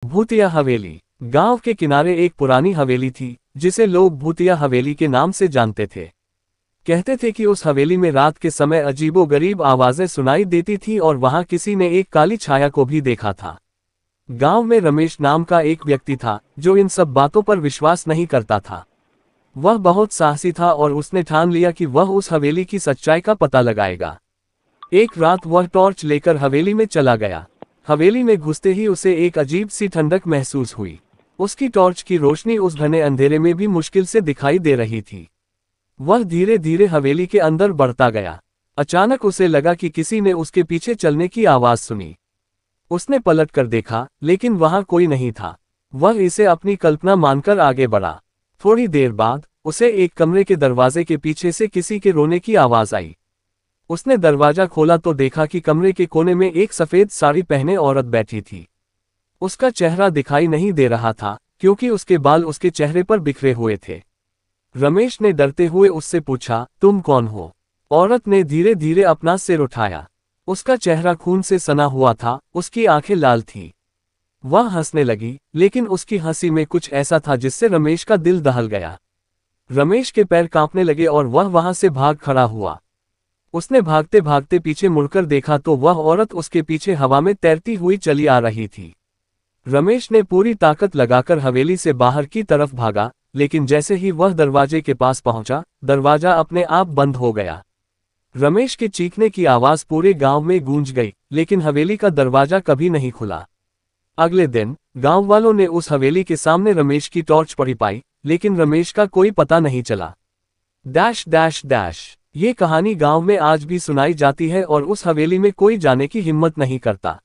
भूतिया हवेली। गांव के किनारे एक पुरानी हवेली थी, जिसे लोग भूतिया हवेली के नाम से जानते थे। कहते थे कि उस हवेली में रात के समय अजीबोगरीब आवाजें सुनाई देती थी और वहां किसी ने एक काली छाया को भी देखा था। गांव में रमेश नाम का एक व्यक्ति था, जो इन सब बातों पर विश्वास नहीं करता था। वह बहुत साहसी था और उसने ठान लिया कि वह उस हवेली की सच्चाई का पता लगाएगा। एक रात वह टॉर्च लेकर हवेली में चला गया। हवेली में घुसते ही उसे एक अजीब सी ठंडक महसूस हुई। उसकी टॉर्च की रोशनी उस घने अंधेरे में भी मुश्किल से दिखाई दे रही थी। वह धीरे धीरे हवेली के अंदर बढ़ता गया। अचानक उसे लगा कि किसी ने उसके पीछे चलने की आवाज सुनी। उसने पलट कर देखा, लेकिन वहां कोई नहीं था। वह इसे अपनी कल्पना मानकर आगे बढ़ा। थोड़ी देर बाद उसे एक कमरे के दरवाजे के पीछे से किसी के रोने की आवाज आई। उसने दरवाजा खोला तो देखा कि कमरे के कोने में एक सफेद साड़ी पहने औरत बैठी थी। उसका चेहरा दिखाई नहीं दे रहा था, क्योंकि उसके बाल उसके चेहरे पर बिखरे हुए थे। रमेश ने डरते हुए उससे पूछा, तुम कौन हो? औरत ने धीरे धीरे अपना सिर उठाया। उसका चेहरा खून से सना हुआ था, उसकी आंखें लाल थीं। वह हंसने लगी, लेकिन उसकी हंसी में कुछ ऐसा था जिससे रमेश का दिल दहल गया। रमेश के पैर कांपने लगे और वह वहां से भाग खड़ा हुआ। उसने भागते भागते पीछे मुड़कर देखा तो वह औरत उसके पीछे हवा में तैरती हुई चली आ रही थी। रमेश ने पूरी ताकत लगाकर हवेली से बाहर की तरफ भागा, लेकिन जैसे ही वह दरवाजे के पास पहुंचा, दरवाजा अपने आप बंद हो गया। रमेश के चीखने की आवाज पूरे गांव में गूंज गई, लेकिन हवेली का दरवाजा कभी नहीं खुला। अगले दिन गांव वालों ने उस हवेली के सामने रमेश की टॉर्च पड़ी पाई, लेकिन रमेश का कोई पता नहीं चला। Dash dash dash. ये कहानी गांव में आज भी सुनाई जाती है और उस हवेली में कोई जाने की हिम्मत नहीं करता।